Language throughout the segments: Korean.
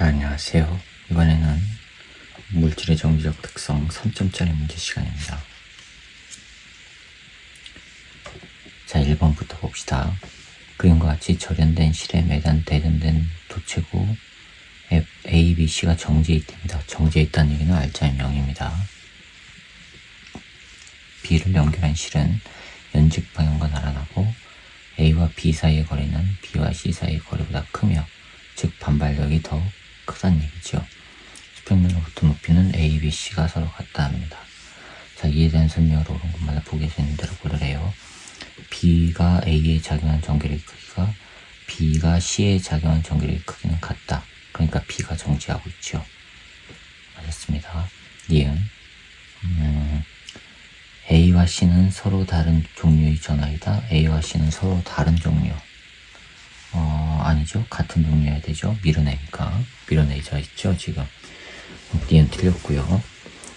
안녕하세요. 이번에는 물질의 정비적 특성 3점짜리 문제 시간입니다. 자, 1번부터 봅시다. 그림과 같이 절연된 실에 매단 대전된 도체구 A, B, C가 정지해 있답니다. 정지해 있다는 얘기는 알짜의 0입니다. B를 연결한 실은 연직 방향과 날아가고 A와 B 사이의 거리는 B와 C 사이의 거리보다 크며, 즉 반발력이 더 크다는 얘기죠. 수평면으로부터 높이는 A, B, C가 서로 같다 합니다. 자, 이에 대한 설명을 옳은 곳마다 보기에서 있는 대로 고르래요. B가 A에 작용한 전기의 크기가 B가 C에 작용한 전기의 크기는 같다. 그러니까 B가 정지하고 있죠. 맞았습니다. 니은 A와 C는 서로 다른 종류의 전화이다. A와 C는 서로 다른 종류. 아니죠. 같은 종류여야 되죠. 밀어내니까. 밀어내져 있죠, 지금. 니은 틀렸고요.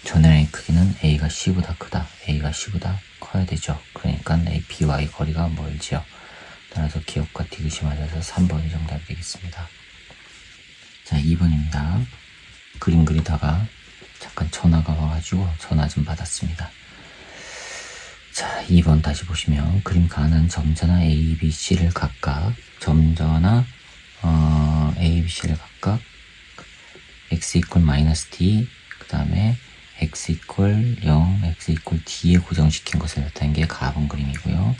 전화의 크기는 A가 C보다 크다. A가 C보다 커야 되죠. 그러니까 B와의 거리가 멀지요. 따라서 기억과 디귿이 맞아서 3번이 정답이 되겠습니다. 자, 2번입니다. 그림 그리다가 잠깐 전화가 와가지고 전화 좀 받았습니다. 자, 2번 다시 보시면 그림 가는 점자나 A, B, C를 각각 점자나 A, B, C를 각각 x = -d, 그 다음에 x = 0, x = d에 고정시킨 것을 나타낸 게 가본 그림이고요.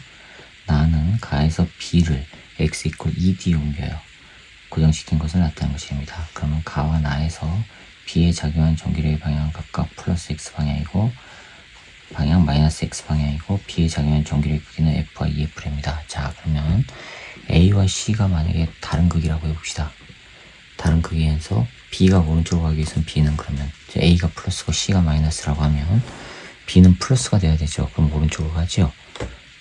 나는 가에서 b를 x = 2d에 옮겨요. 고정시킨 것을 나타낸 것입니다. 그러면 가와 나에서 b에 작용한 전기력의 방향은 각각 플러스 x 방향이고 방향 마이너스 x 방향이고 b에 작용한 전기력의 크기는 f와 EF랍니다. 자, 그러면 A와 C가 만약에 다른 극이라고 해봅시다. 다른 극에서 B가 오른쪽으로 가기 위해서는 B는 그러면 A가 플러스고 C가 마이너스라고 하면 B는 플러스가 돼야 되죠. 그럼 오른쪽으로 가죠.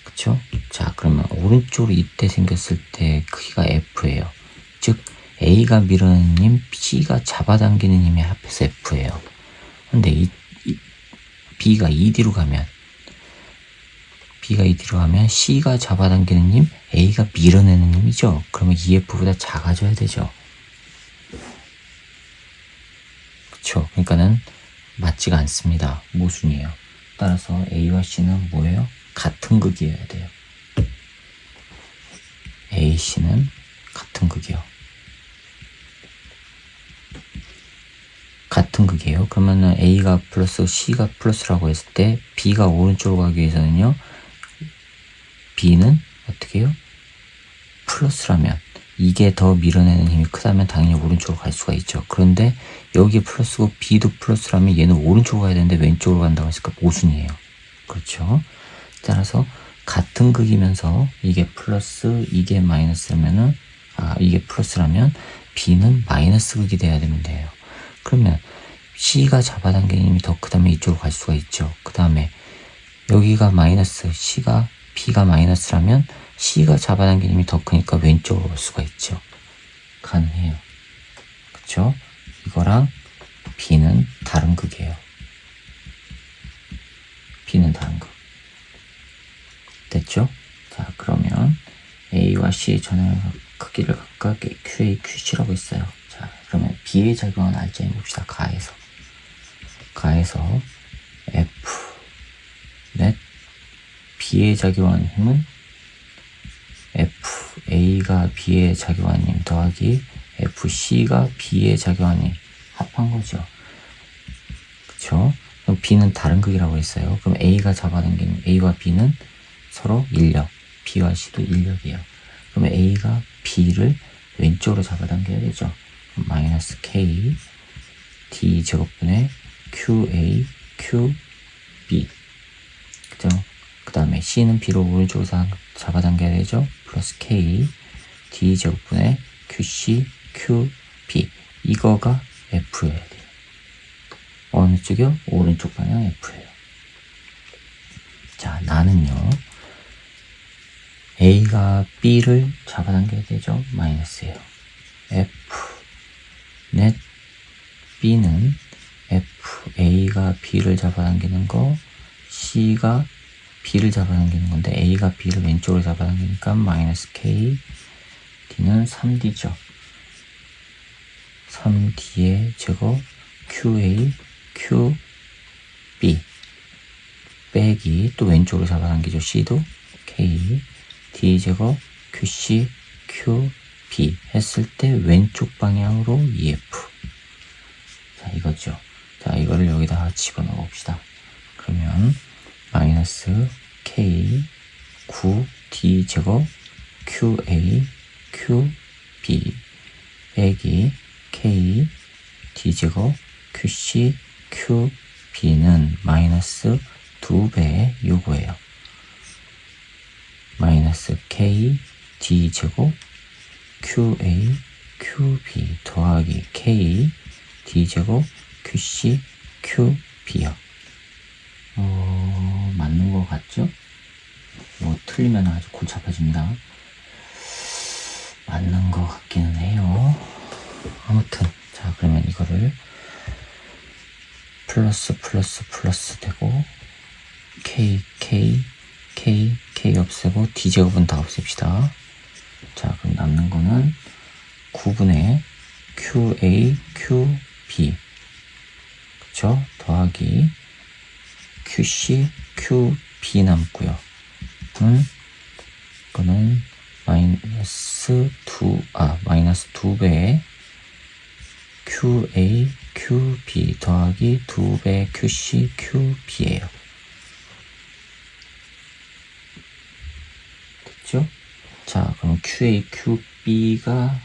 그쵸? 자, 그러면 오른쪽으로 이때 생겼을 때 크기가 F예요. 즉 A가 밀어내는 힘, C가 잡아당기는 힘의 합해서 F예요. 근데 B가 2D로 가면 C가 잡아당기는 힘, A가 밀어내는 힘이죠. 그러면 EF보다 작아져야 되죠. 그쵸? 그러니까는 맞지가 않습니다. 모순이에요. 따라서 A와 C는 뭐예요? 같은 극이어야 돼요. A, C는 같은 극이요. 같은 극이에요. 그러면은 A가 플러스 C가 플러스라고 했을 때 B가 오른쪽으로 가기 위해서는요, B는 어떻게 해요? 플러스라면 이게 더 밀어내는 힘이 크다면 당연히 오른쪽으로 갈 수가 있죠. 그런데 여기 플러스고 B도 플러스라면 얘는 오른쪽으로 가야 되는데 왼쪽으로 간다고 했으니까 모순이에요. 그렇죠? 따라서 같은 극이면서 이게 플러스 이게 마이너스라면은 이게 플러스라면 B는 마이너스 극이 돼야 되면 돼요. 그러면 C가 잡아당기는 힘이 더 크다면 이쪽으로 갈 수가 있죠. 그 다음에 여기가 마이너스 B가 마이너스라면 C가 잡아당기는 힘이 더 크니까 왼쪽으로 갈 수가 있죠. 가능해요. 그쵸? 이거랑 B는 다른 극이에요. B는 다른 극. 됐죠? 자, 그러면 A와 C의 전압 크기를 각각 QA, QC라고 했어요. 자, 그러면 B에 작용한 알짜인 봅시다. 가에서 F 넷 B에 작용한 힘은 F A가 B에 작용한 힘 더하기 FC가 B에 작용한 힘 합한 거죠. 그쵸? 그럼 B는 다른 극이라고 했어요. 그럼 A가 잡아당기는 A와 B는 서로 인력, B와 C도 인력이에요. 그러면 A가 B를 왼쪽으로 잡아당겨야 되죠. 마이너스 K D 제곱분의 QA QB. 그죠? 그 다음에 C는 B로 오른쪽으로 잡아당겨야 되죠. 플러스 K D 제곱분의 QC QB. 이거가 F여야 돼요. 어느 쪽이요? 오른쪽 방향 F예요. 자, 나는요, A가 B를 잡아당겨야 되죠. 마이너스예요. F 넷 B는 F A가 B를 잡아당기는 거, C가 B를 잡아당기는 건데 A가 B를 왼쪽으로 잡아당기니까 마이너스 K D는 3D죠. 3D의 제곱 QA, QB 빼기 또 왼쪽으로 잡아당기죠. C도 K, D제곱 QC, QB 했을 때 왼쪽 방향으로 EF. 자, 이거죠. 자, 이거를 여기다가 집어넣어 봅시다. 그러면 마이너스 K 9 D제곱 QA, QB 빼기 K D제곱 QC, QB는 마이너스 2배 요거예요. 마이너스 K D제곱 QA, QB 더하기 K D제곱 QC, QB요. 맞는 것 같죠? 뭐 틀리면 아주 골치 아파집니다. 맞는 것 같기는 해요. 아무튼 자, 그러면 이거를 플러스 되고 K 없애고 D제곱은 다 없앱시다. 자, 그럼 남는 거는 9분의 QA, QB 그쵸? 더하기 QC, QB 남고요. 이거는 마이너스 2배의 QA, QB 더하기 2배 QC, QB예요. 됐죠? 자, 그럼 QA, QB가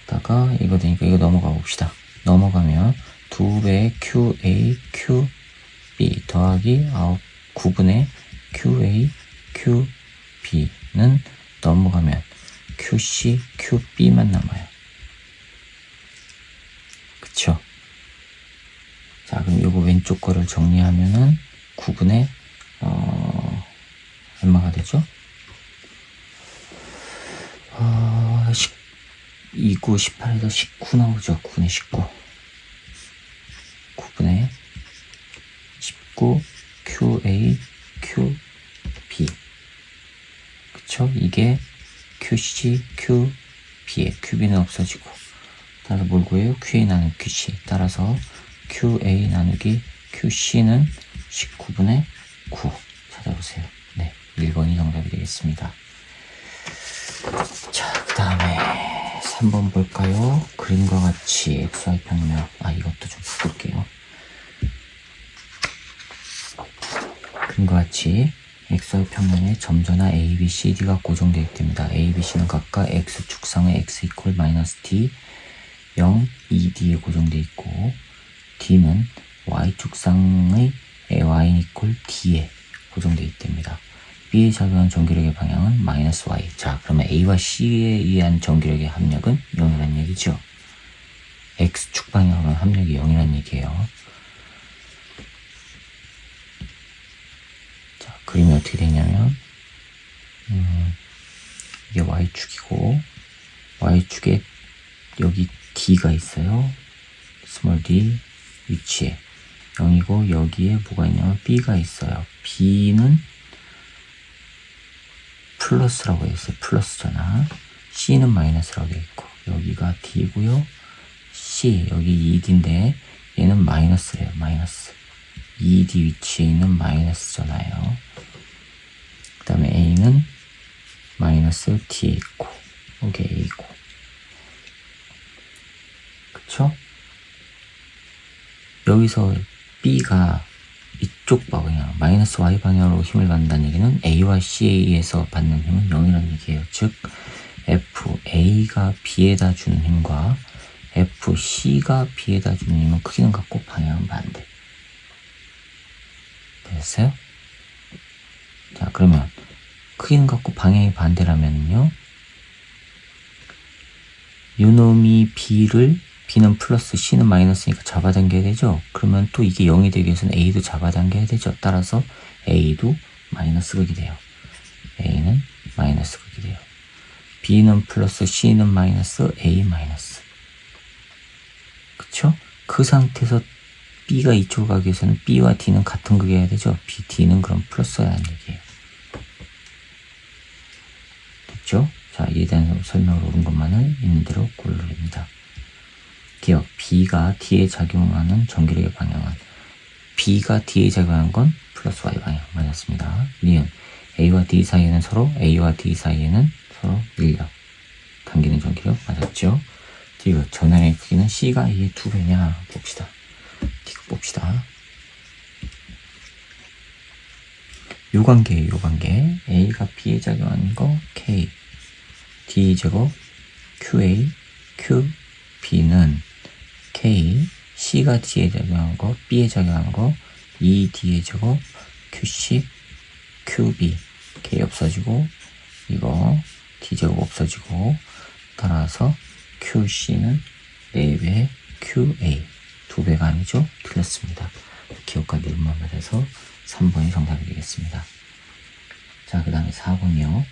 요거다가 이거 되니까 이거 넘어가 봅시다. 넘어가면 2배의 QA, QB 더하기 9분의 QA, QB는 넘어가면 QC, QB만 남아요. 그쵸? 자, 그럼 요거 왼쪽 거를 정리하면은 9분의 얼마가 되죠? 29, 18에서 19 나오죠. 9분의 19. 9분의 19 QA, QB. 그쵸? 이게 QC, QB에 QB는 없어지고 따라서 뭘 구해요? QA 나누기 QC. 따라서 QA 나누기 QC는 19분의 9 찾아보세요. 네, 1번이 정답이 되겠습니다. 자, 그 다음에 3번 볼까요? 그림과 같이 XY 평면. 이것도 좀 바꿀게요. 그림과 같이 XY 평면에 점전화 A, B, C, D가 고정되어 있답니다. A, B, C는 각각 X축상의 X 이퀄 마이너스 D 0, 2D에 고정되어 있고 D는 Y축상의 Y 이퀄 D에 고정되어 있답니다. B에 작용한 전기력의 방향은 마이너스 Y. 자, 그러면 A와 C에 의한 전기력의 합력은 0이란 얘기죠. X축 방향으로는 합력이 0이란 얘기예요. 자, 그림이 어떻게 되냐면 이게 Y축이고 Y축에 여기 D가 있어요. 스몰 d 위치에 0이고 여기에 뭐가 있냐면 B가 있어요. B는 플러스라고 했어요. 플러스잖아. C는 마이너스라고 되어 있고 여기가 D고요. C 여기 2D인데 얘는 마이너스래요. 마이너스 2D 위치에 있는 마이너스잖아요. 그 다음에 A는 마이너스 D에 있고 여기 A고 그쵸? 여기서 B가 이쪽 방향 마이너스 Y 방향으로 힘을 받는다는 얘기는 A와 C에서 받는 힘은 0이라는 얘기예요. 즉 FA가 B에다 주는 힘과 FC가 B에다 주는 힘은 크기는 같고 방향은 반대. 됐어요? 자, 그러면 크기는 같고 방향이 반대라면요 요놈이 B는 플러스 C는 마이너스니까 잡아당겨야 되죠. 그러면 또 이게 0이 되기 위해서는 A도 잡아당겨야 되죠. 따라서 A도 마이너스 극이 돼요. A는 마이너스 극이 돼요. B는 플러스 C는 마이너스 A 마이너스. 그쵸? 그 상태에서 B가 이쪽으로 가기 위해서는 B와 D는 같은 극이어야 되죠. D는 그럼 플러스라는 얘기예요. 됐죠? 자, 이에 대한 설명을 옳은 것만을 있는 대로 고르입니다. 기억, B가 D에 작용하는 전기력의 방향은 B가 D에 작용하는 건 플러스 Y 방향 맞았습니다. 니은 A와 D 사이에는 서로 밀려 당기는 전기력 맞았죠. 디귿 전환의 크기는 C가 A의 2배냐 봅시다. 디귿 봅시다. 요 관계 A가 B에 작용하는 거 K D 제곱 QA Q B는 K C가 D에 작용하는 거 B에 작용하는 거 ED의 제곱 QC QB K 없어지고 이거 D 제곱 없어지고 따라서 QC는 4배 QA 2배가 아니죠? 틀렸습니다. 기억과 니은만 맞아서 3번이 정답이 되겠습니다. 자, 그 다음에 4번이요.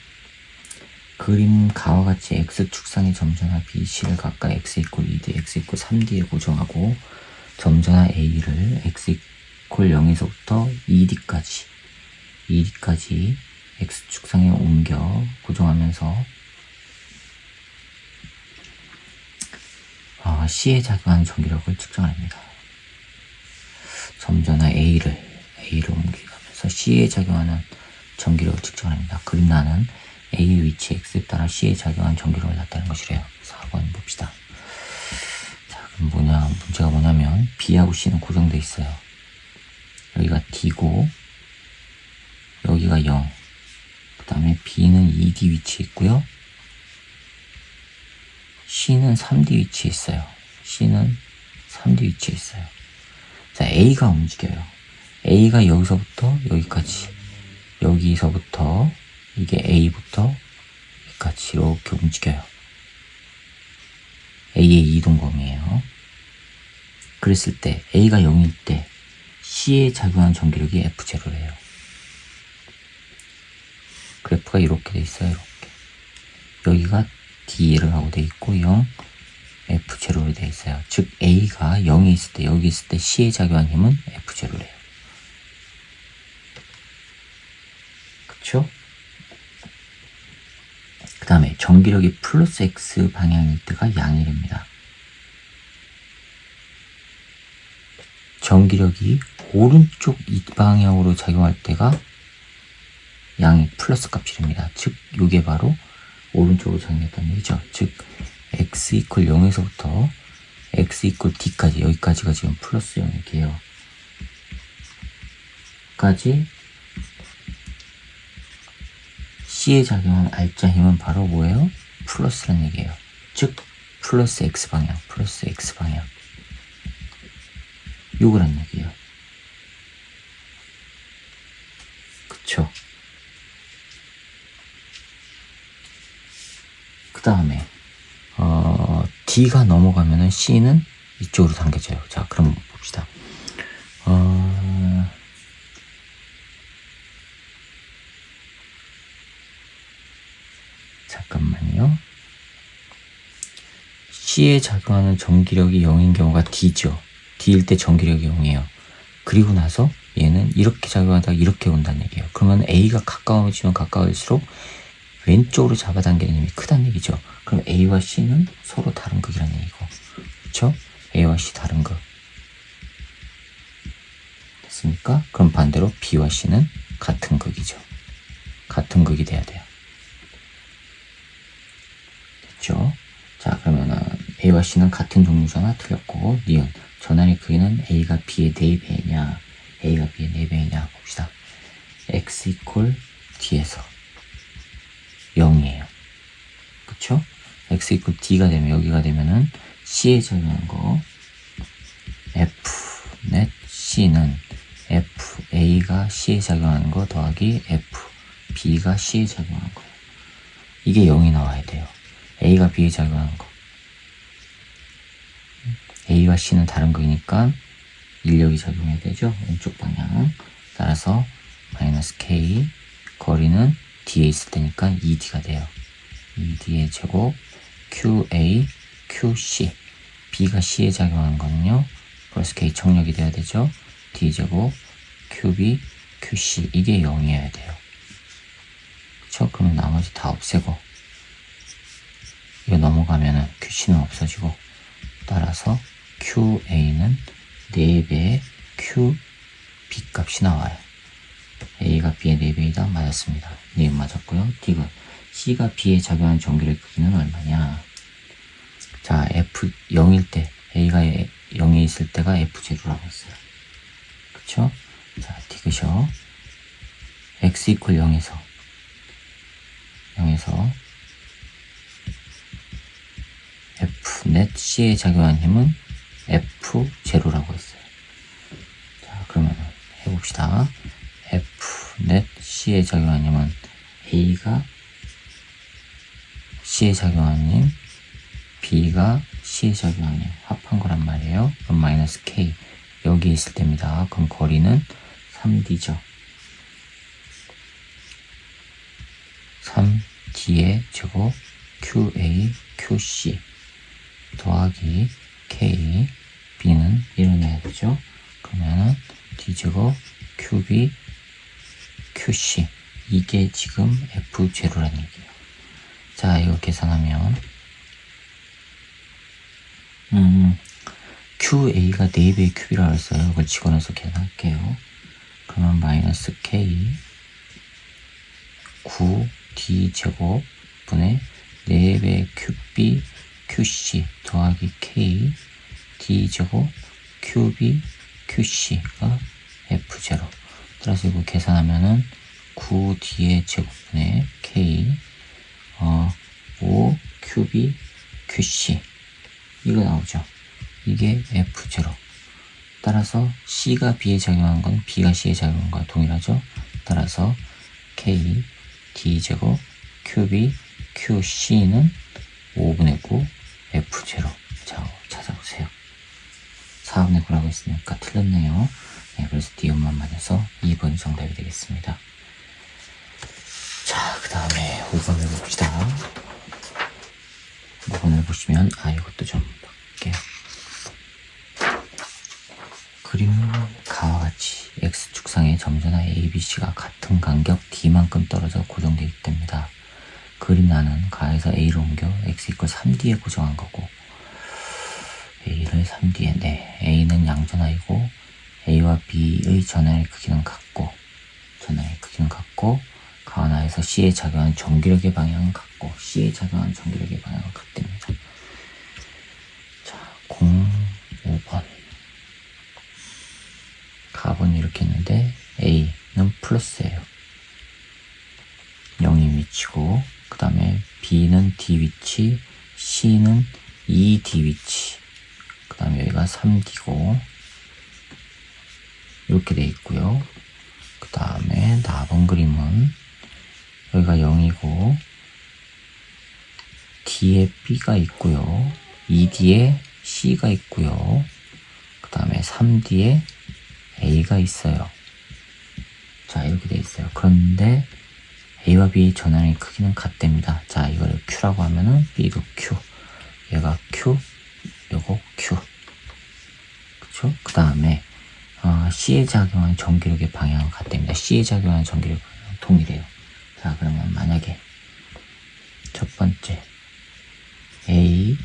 그림 가와 같이 X축상의 점전화 BC를 각각 X 이퀄 2D, X 이퀄 3D에 고정하고 점전화 A를 X 이퀄 0에서부터 2D까지 X축상에 옮겨 고정하면서 C에 작용하는 전기력을 측정합니다. 점전화 A를 옮기면서 C에 작용하는 전기력을 측정합니다. 그림 나는 A의 위치 X에 따라 C에 작용하는 전기력을 나타내는 것이래요. 4번 봅시다. 자, 그럼 문제가 뭐냐면 B하고 C는 고정되어 있어요. 여기가 D고 여기가 0. 그 다음에 B는 2D 위치에 있고요. C는 3D 위치에 있어요. 자, A가 움직여요. A가 여기서부터 여기까지, 여기서부터 이게 A부터 여기까지 이렇게 움직여요. A의 이동 범위예요. 그랬을 때 A가 0일 때 C에 작용한 전기력이 F0래요. 그래프가 이렇게 돼 있어요. 이렇게. 여기가 D를 하고 돼 있고 0, F0로 돼 있어요. 즉 A가 0이 있을 때 여기 있을 때 C에 작용한 힘은 F0래요. 그쵸? 그 다음에 전기력이 플러스 X 방향일 때가 양이랍니다. 전기력이 오른쪽 이 방향으로 작용할 때가 양이 플러스 값이랍니다. 즉 이게 바로 오른쪽으로 작용했다는 얘기죠. 즉 X 이퀄 0에서부터 X 이퀄 D까지 여기까지가 지금 플러스 0이에요. 까지 C에 작용한 R자 힘은 바로 뭐예요? 플러스라는 얘기예요. 즉 플러스 X 방향 요거란 얘기예요. 그쵸? 그 다음에 D가 넘어가면은 C는 이쪽으로 당겨져요. 자, 그럼 봅시다. 잠깐만요. C에 작용하는 전기력이 0인 경우가 D죠. D일 때 전기력이 0이에요. 그리고 나서 얘는 이렇게 작용하다가 이렇게 온다는 얘기예요. 그러면 A가 가까워지면 가까울수록 왼쪽으로 잡아당기는 힘이 크다는 얘기죠. 그럼 A와 C는 서로 다른 극이라는 얘기고, 그쵸? A와 C 다른 극. 됐습니까? 그럼 반대로 B와 C는 같은 극이죠. 같은 극이 돼야 돼요. 됐죠? 자, 그러면은 A와 C는 같은 종류잖아. 틀렸고, 니은 전환의 크기는 A가 B의 4배냐, A가 B의 4배냐 봅시다. X 이퀄 D에서 0이에요. 그쵸? X 이퀄 D가 되면, 여기가 되면은 C에 작용한 거 F 넷 C는 F A가 C에 작용하는 거 더하기 F B가 C에 작용하는 거. 이게 0이 나와야 돼요. A가 B에 작용하는 거. A와 C는 다른 거니까 인력이 작용해야 되죠. 왼쪽 방향. 따라서 마이너스 K 거리는 D에 있을 테니까 2D가 돼요. 2D의 제곱 QA QC B가 C에 작용하는 거는요. 플러스 K 청력이 돼야 되죠. D제곱 QB QC 이게 0이어야 돼요. 그쵸? 그러면 나머지 다 없애고 이거 넘어가면은 QC는 없어지고, 따라서 QA는 4배의 QB 값이 나와요. A가 B의 4배이다. 맞았습니다. 네, 맞았고요. 디귿. C가 B에 작용한 전기의 크기는 얼마냐? 자, F 0일 때, A가 0에 있을 때가 F0라고 했어요. 그쵸? 자, 디귿이요. X 이퀄 0에서 F 넷 C에 작용한 힘은 F0라고 했어요. 자, 그러면 해봅시다. F 넷 C에 작용한 힘은 A가 C에 작용한 힘, B가 C에 작용한 힘 합한 거란 말이에요. 그럼 마이너스 K 여기 있을 때입니다. 그럼 거리는 3D죠. 3D의 제곱 QA, QC 더하기 K, B는 이뤄내야 되죠. 그러면은 D제곱 QB, QC 이게 지금 F0라는 얘기예요. 자, 이거 계산하면 QA가 4배의 큐비라고 했어요. 이걸 집어넣어서 계산할게요. 그러면 마이너스 K 9D 제곱 분의 4배의 QB, QC 더하기 K D제곱 QB, QC가 F0. 따라서 이거 계산하면은 9D의 제곱분의 K 5QB, QC 이거 나오죠. 이게 F0. 따라서 C가 B에 작용한 건 B가 C에 작용한 거와 동일하죠. 따라서 K D제곱 QB QC는 5분의 9 F0. 자, 찾아보세요. 4분의 9라고 했으니까 틀렸네요. 네, 그래서 D음만 맞아서 2번 정답이 되겠습니다. 자, 그 다음에 5번을 봅시다. 5번을 보시면 이것도 좀 볼게요. 그림은 가와 같이 X축상의 점선화 ABC가 같은 간격 D만큼 떨어져 고정되어 있답니다. 그림 나는 가에서 A를 옮겨 X 이퀄 3D에 고정한 거고, A를 3D에, 네, A는 양전하이고 A와 B의 전환의 크기는 같고, 가나에서 C에 작용한 전기력의 방향은 같고, C에 작용한 전기력의 방향은 같답니다. 자, 5번. 가본이 이렇게 있는데 A는 플러스예요. 0이 위치고, 그 다음에 B는 D 위치, C는 2D 위치, 그 다음에 여기가 3D고 이렇게 돼 있고요. 그 다음에 나번 그림은 여기가 0이고 D에 B가 있고요, 2D에 C가 있고요, 그 다음에 3D에 A가 있어요. 자, 이렇게 돼 있어요. 그런데 A와 B의 전환의 크기는 같답니다. 자, 이걸 Q라고 하면은 B도 Q, 얘가 Q, 요거 Q. 그쵸? 그 다음에 C에 작용하는 전기력의 방향은 같답니다. C에 작용하는 전기력 방향은 동일해요. 자, 그러면 만약에 첫 번째 A,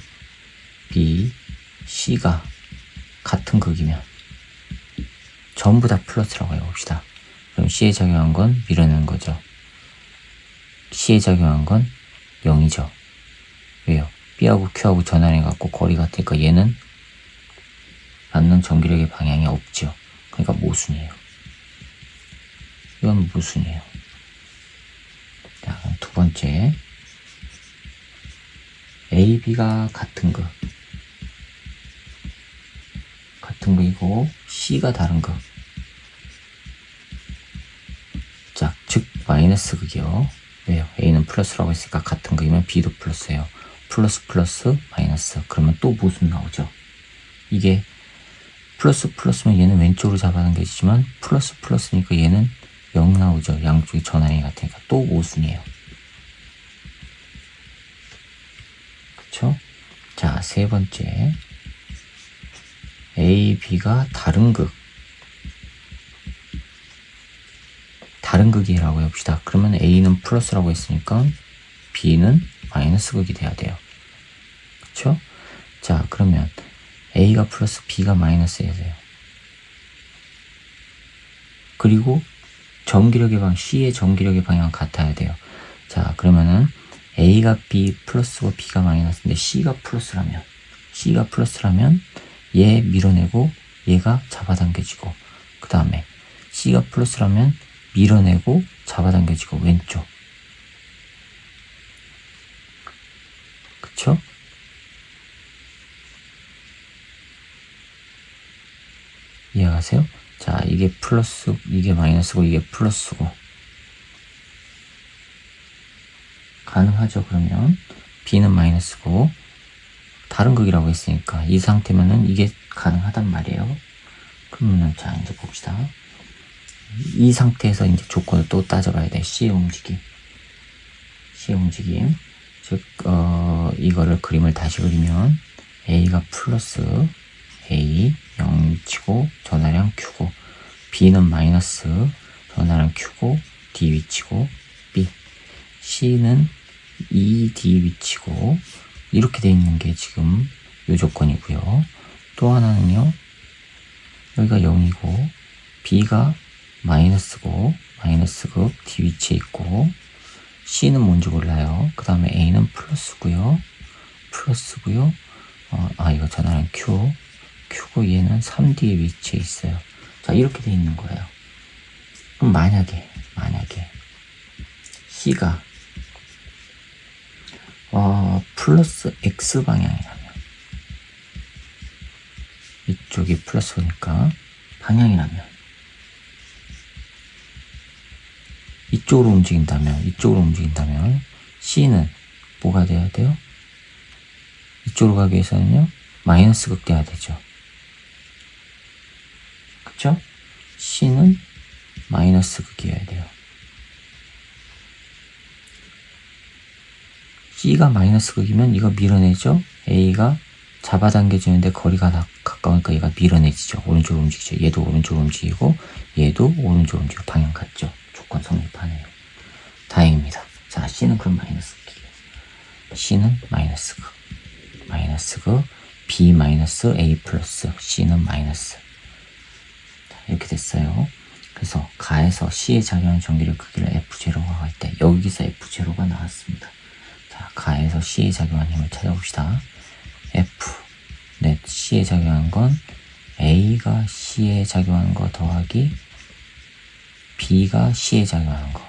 B, C가 같은 극이면 전부 다 플러스라고 해봅시다. 그럼 C에 작용한 건 밀어내는 거죠. C에 작용한 건 0이죠. 왜요? B하고 Q하고 전환해갖고 거리 같으니까 얘는 받는 전기력의 방향이 없죠. 그러니까 모순이에요. 이건 모순이에요. 자, 그럼 두 번째 A, B가 같은 극이고 C가 다른 극. 자, 즉 마이너스 극이요. 왜요? A는 플러스라고 했으니까 같은 극이면 B도 플러스예요. 플러스 플러스 마이너스. 그러면 또 모순 나오죠. 이게 플러스 플러스면 얘는 왼쪽으로 잡아당겨지지만 플러스 플러스니까 얘는 0 나오죠. 양쪽이 전환이 같으니까 또 모순이에요. 그쵸? 자, 세 번째 A, B가 다른 극이라고 해봅시다. 그러면 A는 플러스라고 했으니까 B는 마이너스 극이 돼야 돼요. 그쵸? 자, 그러면 A가 플러스 B가 마이너스여야 돼요. 그리고 전기력의 C의 전기력의 방향은 같아야 돼요. 자, 그러면은 A가 B 플러스고 B가 마이너스인데 C가 플러스라면 얘 밀어내고 얘가 잡아당겨지고, 그 다음에 C가 플러스라면 밀어내고 잡아당겨지고 왼쪽. 그쵸? 이해가세요? 자, 이게 플러스, 이게 마이너스고 이게 플러스고. 가능하죠? 그러면 B는 마이너스고 다른 극이라고 했으니까 이 상태면은 이게 가능하단 말이에요. 그러면은 자, 이제 봅시다. 이 상태에서 이제 조건을 또 따져봐야 돼. C의 움직임. 즉, 이거를 그림을 다시 그리면 A가 플러스 A 0위치고 전하량 Q고, B는 마이너스 전하량 Q고 D 위치고, B, C는 2D 위치고, 이렇게 돼 있는 게 지금 요 조건이고요. 또 하나는요, 여기가 0이고 B가 마이너스고 마이너스극 D 위치에 있고, C는 뭔지 몰라요. 그 다음에 A는 플러스고요. 이거 전화량 Q고 얘는 3D 위치에 있어요. 자, 이렇게 돼 있는 거예요. 그럼 만약에 C가 플러스 X 방향이라면, 이쪽이 플러스니까 방향이라면, 이쪽으로 움직인다면 C는 뭐가 돼야 돼요? 이쪽으로 가기 위해서는요, 마이너스 극 돼야 되죠. 그쵸? C는 마이너스 극이어야 돼요. C가 마이너스 극이면 이거 밀어내죠? A가 잡아당겨지는데 거리가 가까우니까 얘가 밀어내지죠. 오른쪽으로 움직이죠. 얘도 오른쪽으로 움직이고 얘도 오른쪽으로 움직이고 방향 같죠? 조건 성립하네요. 다행입니다. 자, C는 그럼 마이너스 극이에요. C는 마이너스 극 B 마이너스 A 플러스 C는 마이너스. 자, 이렇게 됐어요. 그래서 가에서 C에 작용하는 전기력 크기를 F0가 할 때 여기서 F0가 나왔습니다. 자, 가에서 C에 작용하는 힘을 찾아봅시다. F 넷 C에 작용한 건 A가 C에 작용하는 거 더하기 B가 C에 작용하는 거.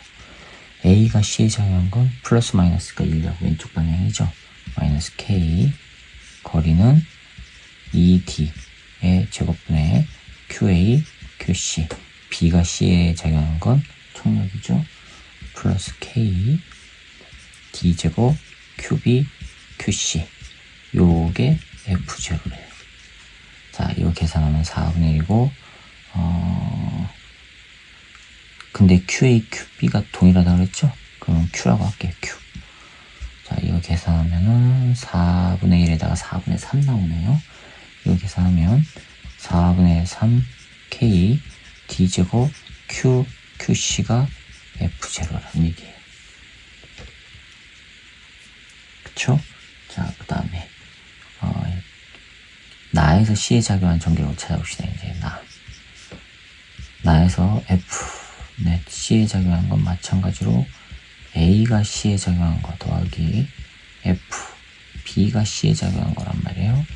A가 C에 작용한 건 플러스 마이너스가 1력 왼쪽 방향이죠. 마이너스 K, 거리는 2D의 제곱분의 QA, QC. B가 C에 작용한 건 총력이죠. 플러스 K, D제곱, QB, QC. 요게 F0래요. 자, 이거 계산하면 4분의 1이고, 근데 QA, QB가 동일하다고 그랬죠? 그럼 Q라고 할게요, Q. 자, 이거 계산하면은 4분의 1에다가 4분의 3 나오네요. 이거 계산하면 4분의 3 K, D제곱, Q, QC가 F0라는 얘기예요. 그쵸? 자, 그 다음에 나에서 C에 작용한 전기력을 찾아봅시다. 이제 나에서 F 넷 C에 작용한 건 마찬가지로 A가 C에 작용한 거 더하기 F B가 C에 작용한 거란 말이에요.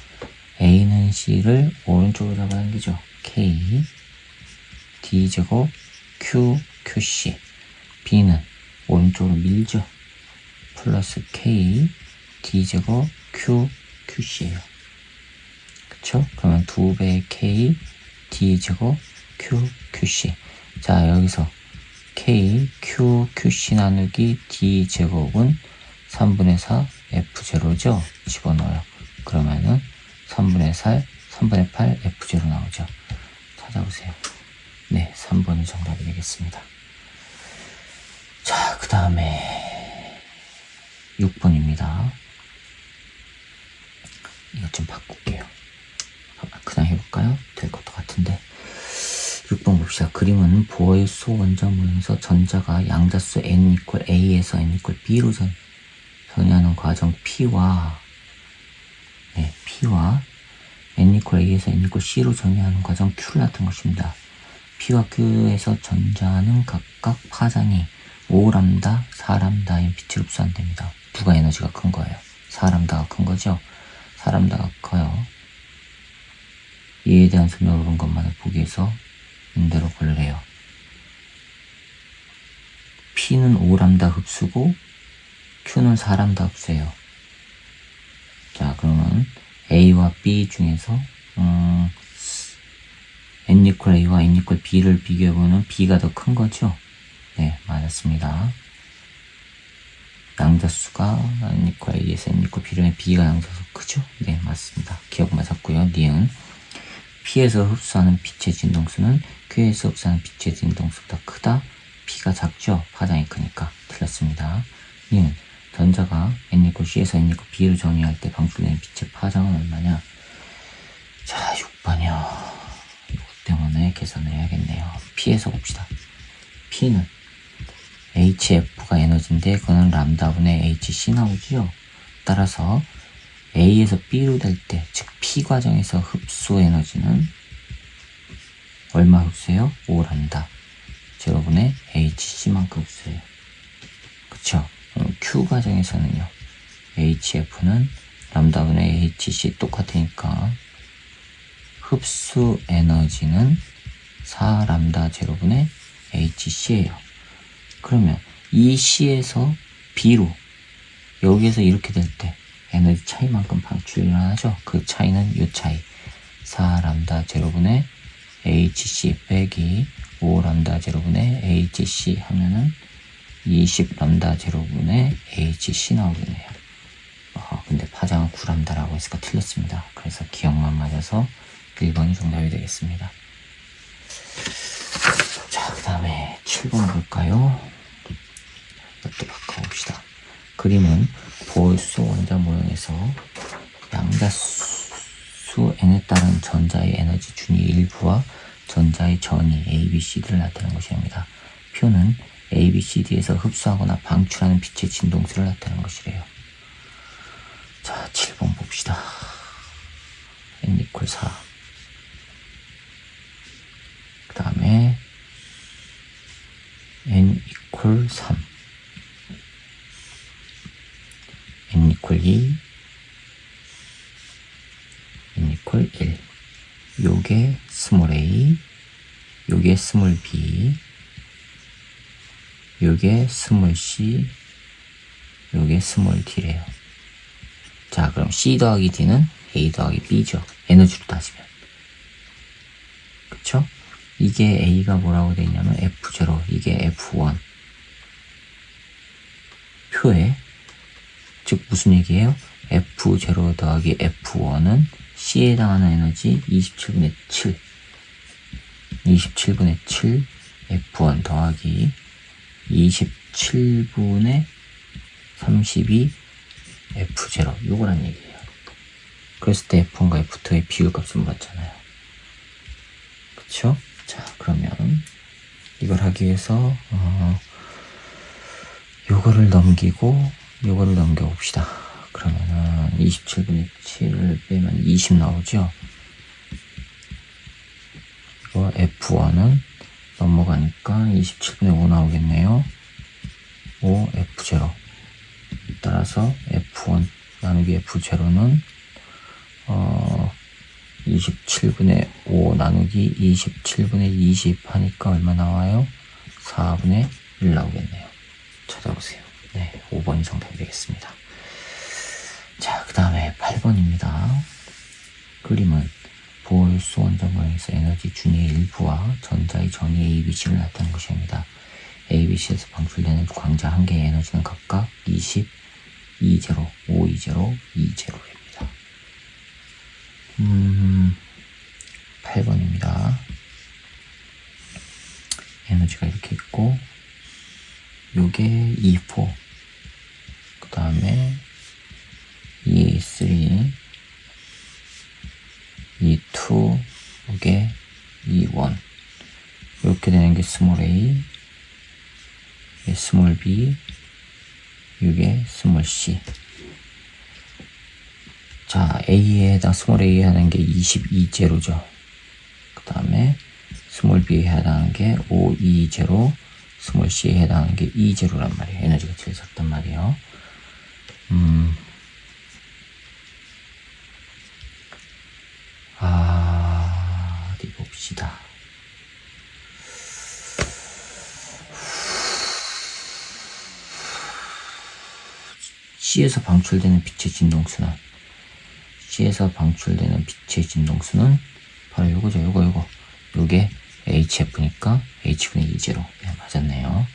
A는 C를 오른쪽으로 잡아당기죠. K D제곱 Q QC. B는 오른쪽으로 밀죠. 플러스 K D제곱 Q QC예요. 그쵸? 그러면 2배의 K D제곱 Q QC. 자, 여기서 K Q QC 나누기 D제곱은 3분의 4 F0죠? 집어넣어요. 그러면은 3분의 8 F0 나오죠. 찾아보세요. 네, 3번이 정답이 되겠습니다. 자, 그 다음에 6번입니다. 이것 좀 바꿀게요. 그냥 해볼까요? 될 것도 같은데. 6번 봅시다. 그림은 보어의 수 원점 모양에서 전자가 양자수 n 이퀄 a에서 n 이퀄 b로 전이하는 과정 p와 네, P와 N 이퀄 A에서 N 이퀄 C로 전이하는 과정 Q를 나타낸 것입니다. P와 Q에서 전자는 각각 파장이 5람다, 4람다의 빛을 흡수한답니다. 누가 에너지가 큰 거예요? 4람다가 큰 거죠? 4람다가 커요. 이에 대한 설명을 옳은 것만을 보기 위해서 임대로 고르래요. P는 5람다 흡수고 Q는 4람다 흡수예요. 자, 그러면 A와 B 중에서 N 이퀄 A와 N 이퀄 B를 비교해보면 B가 더 큰 거죠? 네, 맞았습니다. 양자수가 N 이퀄 A에서 N 이퀄 B로 B가 양자수 크죠? 네, 맞습니다. 기억 맞았고요. 니은 P에서 흡수하는 빛의 진동수는 Q에서 흡수하는 빛의 진동수보다 크다. P가 작죠? 파장이 크니까. 틀렸습니다. 니은 전자가 N 이퀄 C에서 N 이퀄 B로 전이할 때 방출되는 빛의 파장은 얼마냐? 자, 6번이요. 이것 때문에 계산을 해야겠네요. P에서 봅시다. P는 HF가 에너지인데 그거는 람다분의 HC 나오죠? 따라서 A에서 B로 될 때, 즉 P 과정에서 흡수 에너지는 얼마 흡수해요? 5람다. 제로분의 HC만큼 흡수해요. 그쵸? Q 과정에서는요. HF는 람다분의 HC 똑같으니까 흡수 에너지는 4람다 제로분의 HC예요. 그러면 이 C에서 B로 여기에서 이렇게 될 때 에너지 차이만큼 방출이 일어나죠. 그 차이는 이 차이 4람다 제로분의 HC 빼기 5람다 제로분의 HC 하면은 20람다 제로분의 HC 나오겠네요. 근데 파장은 9람다라고 했으니까 틀렸습니다. 그래서 기억만 맞아서 1번이 정답이 되겠습니다. 자, 그 다음에 7번 볼까요? 이것도 바꿔봅시다. 그림은 보홀수 원자 모형에서 양자수 n에 따른 전자의 에너지 준위 일부와 전자의 전위 A, B, C들을 나타내는 것입니다. 표는 A, B, C, D에서 흡수하거나 방출하는 빛의 진동수를 나타내는 것이래요. 자, 7번 봅시다. n 이퀄 4. 그 다음에 n 이퀄 3. n 이퀄 2. n 이퀄 1. 요게 스몰 a, 요게 스몰 b, 요게 스몰 c, 요게 스몰 d래요. 자, 그럼 c 더하기 d는 a 더하기 b죠. 에너지로 따지면. 그쵸? 이게 a가 뭐라고 되어 있냐면 F0, 이게 F1. 표에, 즉 무슨 얘기예요? F0 더하기 F1은 C에 해당하는 에너지 27분의 7. 27분의 7 F1 더하기 27분의 32 F0. 요거란 얘기예요. 그랬을 때 F1과 F2의 비율값을 물었잖아요. 그쵸? 자, 그러면 이걸 하기 위해서 요거를 넘기고 요거를 넘겨봅시다. 그러면은 27분의 7을 빼면 20 나오죠? 이거 F1은 넘어가니까 27분의 5 나오겠네요. 5 F0. 따라서 F1 나누기 F0는 27분의 5 나누기 27분의 20 하니까 얼마 나와요? 4분의 1 나오겠네요. 찾아보세요. 네, 5번이 정답이 되겠습니다. 자, 그 다음에 8번입니다. 그림은 보홀수 원자 모형에서 에너지 준위의 일부와 전자의 전위 A, B, C를 나타낸 것입니다. A, B, C에서 방출되는 광자 한 개의 에너지는 각각 20, 2제로, 5, 2제로, 2제로입니다. 8번입니다. 에너지가 이렇게 있고 요게 E4, 그 다음에 E3, E2, 요게 E1. 이렇게 되는 게 스몰 a, 이게 스몰 b, 이게 스몰 c. 자, A에 해당, 스몰 A에 해당하는 게 22제로죠. 그 다음에 스몰 B에 해당하는 게 520, 스몰 C에 해당하는 게 2제로란 말이에요. 에너지가 제일 작단 말이에요. 어디 봅시다. C에서 방출되는 빛의 진동수는 바로 요거죠. 요게 HF니까 H분의 2제로. 네, 맞았네요.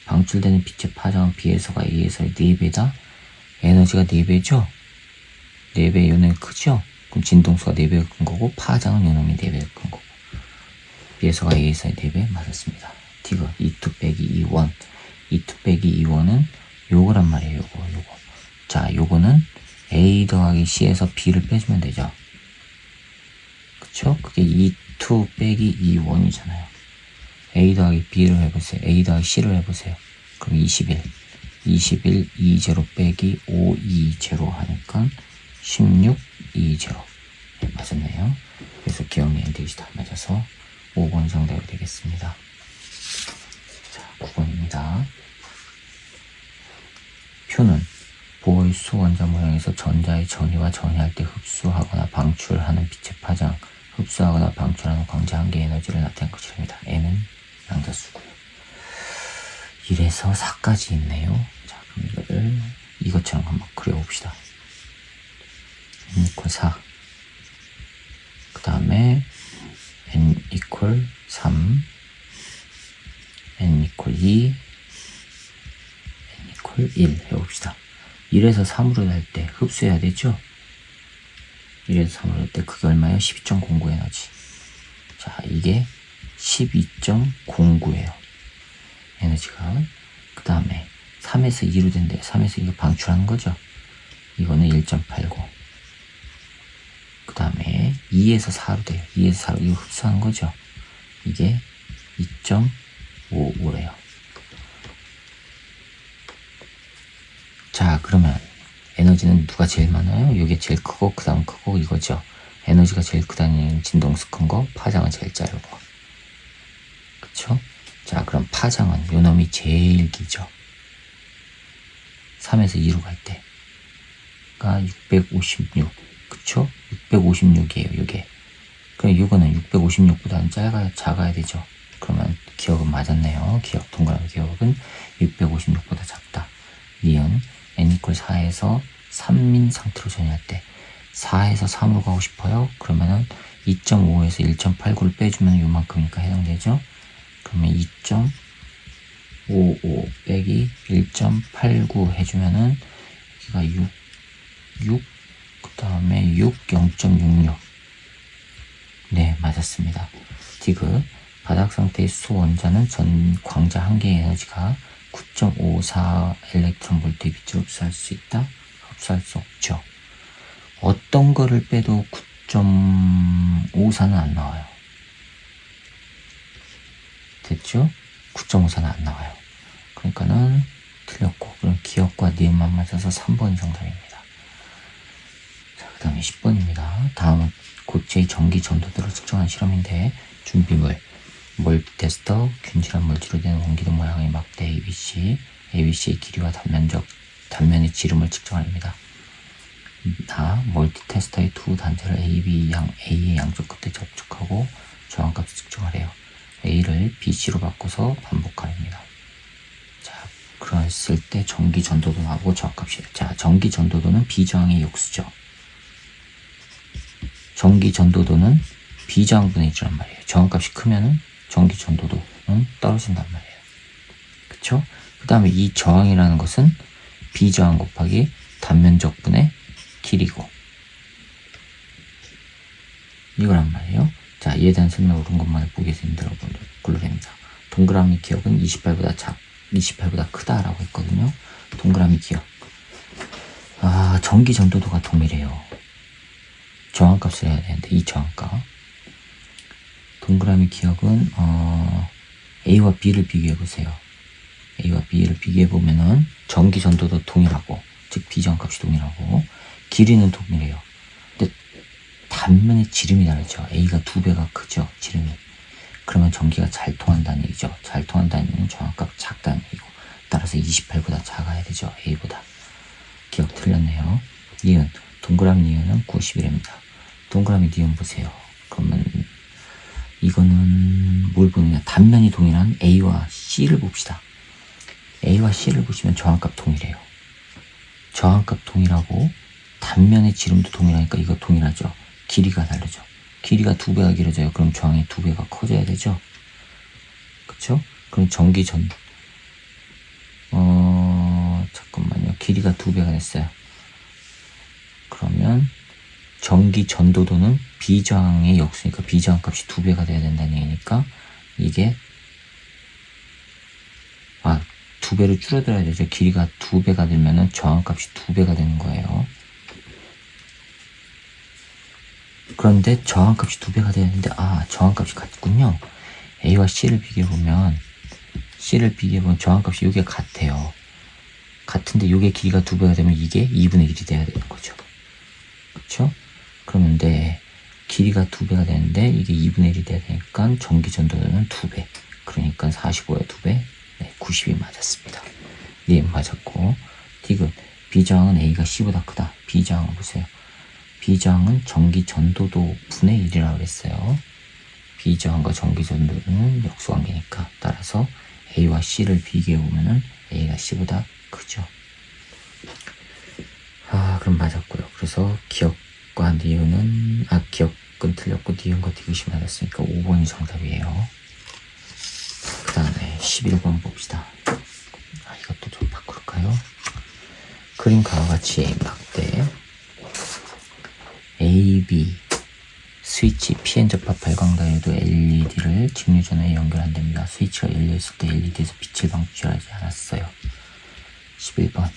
방출되는 빛의 파장은 B에서가 A에서의 4배다. 에너지가 4배죠? 4배 요놈이 크죠? 그럼 진동수가 4배가 큰 거고, 파장은 요놈이 4배가 큰 거고. B에서가 A에서의 4배 맞았습니다. 디귿 2 빼기 2원. 2 빼기 2원은 요거란 말이에요. 요거. 자, 요거는 A 더하기 C에서 B를 빼주면 되죠. 그쵸? 그게 2 빼기 2원이잖아요. A 더하기 B를 해보세요. A 더하기 C를 해보세요. 그럼 21. 2제로 빼기 520 하니까 16, 20. 네, 맞았네요. 그래서 기억력 엔딩이 다 맞아서 5번 정답이 되겠습니다. 자, 9번입니다. 표는 보홀수 원자 모양에서 전자의 전이와 전이할 때 흡수하거나 방출하는 빛의 파장, 흡수하거나 방출하는 광자 한 개의 에너지를 나타낸 것입니다. N은 양자수고요. 1에서 4까지 있네요. 자, 그럼 이거를 이것처럼 한번 그려봅시다. N = 4. 그 다음에 N = 3, N = 2, N = 1 해봅시다. 1에서 3으로 갈 때 흡수해야 되죠? 1에서 3으로 갈 때 그게 얼마예요? 12.09 에너지. 자, 이게 12.09예요. 에너지가. 그 다음에 3에서 2로 된대요. 3에서 2가 방출하는 거죠. 이거는 1.89. 그 다음에 2에서 4로 돼요. 2에서 4로 이거 흡수하는 거죠. 이게 2.55래요. 자, 그러면 에너지는 누가 제일 많아요? 이게 제일 크고 그 다음 크고 이거죠. 에너지가 제일 크다는 진동수 큰 거, 파장은 제일 짧고. 그쵸? 자, 그럼 파장은 요놈이 제일 기죠. 3에서 2로 갈 때가 656. 그쵸? 656이에요, 요게. 그럼 요거는 656보다는 작아야 되죠. 그러면 기억은 맞았네요. 동그라미 기억은 656보다 작다. 니은 N = 4에서 3인 상태로 전이할 때 4에서 3으로 가고 싶어요. 그러면은 2.5에서 1.89를 빼주면 요만큼이니까 해당되죠. 그러면 2.55 빼기 1.89 해주면은 여기가 6, 그 다음에 0.66. 네, 맞았습니다. 디귿 바닥 상태의 수 원자는 전 광자 한 개의 에너지가 9.54 일렉트론 볼트의 빛을 흡수할 수 있다? 흡수할 수 없죠. 어떤 거를 빼도 9.54는 안 나와요. 됐죠? 9.54는 안 나와요. 그러니까는 틀렸고, 그럼 기억과 니은만 맞아서 3번이 정답입니다. 자, 그 다음에 10번입니다. 다음은 고체의 전기 전도도를 측정한 실험인데, 준비물, 멀티테스터, 균질한 물질로 된 원기도 모양의 막대 ABC의 길이와 단면의 지름을 측정합니다. 멀티테스터의 두 단자를 A의 양쪽 끝에 접촉하고 저항값을 측정하래요. A를 BC로 바꿔서 반복하랍니다. 자, 그랬을 때 전기 전도도 나오고 저항값이. 자, 전기 전도도는 비저항의 역수죠. 전기 전도도는 비저항분의 1이란 말이에요. 저항값이 크면은 전기 전도도는 떨어진단 말이에요. 그쵸? 그 다음에 이 저항이라는 것은 비저항 곱하기 단면적분의 길이고 이거란 말이에요. 자, 이에 대한 설명 옳은 것만을 보기 위해서 들어볼로 됩니다. 동그라미 기억은 28보다 크다라고 했거든요. 동그라미 기억. 전기 전도도가 동일해요. 저항값을 해야 되는데 이 저항값. 동그라미 기억은 A와 B를 비교해 보세요. A와 B를 비교해 보면은 전기 전도도 동일하고, 즉 비저항값이 동일하고, 길이는 동일해요. 단면의 지름이 다르죠. A가 2배가 크죠. 지름이. 그러면 전기가 잘 통한다는 얘기죠. 잘 통한다는 얘기는 저항값 작다는 얘기고, 따라서 28보다 작아야 되죠. A보다. 기억 틀렸네요. 니은, 동그라미 니은은 91입니다. 동그라미 니은 보세요. 그러면 이거는 뭘 보느냐, 단면이 동일한 A와 C를 봅시다. A와 C를 보시면 저항값 동일해요. 저항값 동일하고 단면의 지름도 동일하니까 이거 동일하죠. 길이가 다르죠. 길이가 2배가 길어져요. 그럼 저항이 2배가 커져야 되죠. 그쵸? 그럼 잠깐만요. 길이가 2배가 됐어요. 그러면 전기 전도도는 비저항의 역수니까 비저항 값이 2배가 돼야 된다는 얘기니까 이게 2배로 줄어들어야 되죠. 길이가 2배가 되면은 저항 값이 2배가 되는 거예요. 그런데 저항 값이 2배가 되는데 저항 값이 같군요. A와 C를 비교해보면 저항 값이 이게 같아요. 같은데 이게 길이가 2배가 되면 이게 2분의 1이 돼야 되는 거죠. 그쵸? 그러는데 길이가 2배가 되는데 이게 2분의 1이 돼야 되니까 전기 전도는 2배. 그러니까 45에 2배. 네, 90이 맞았습니다. 네, 맞았고. 디귿. 비저항은 A가 C보다 크다. 비저항을 보세요. 비저항은 전기 전도도 분의 1이라고 했어요. 비저항과 전기 전도는 역수관계니까. 따라서 A와 C를 비교해보면은 A가 C보다 크죠. 그럼 맞았고요. 그래서 기억과 니은은, 기억은 틀렸고 니은과 디귿이 맞았으니까 5번이 정답이에요. 그 다음에 11번 봅시다. 이것도 좀 바꿀까요? 그림 가와 같이 막대 A, B 스위치 PN 접합 발광 다이오드 LED를 직류 전원에 연결한답니다. 스위치가 열려있을 때 LED에서 빛을 방출하지 않았어요. 11번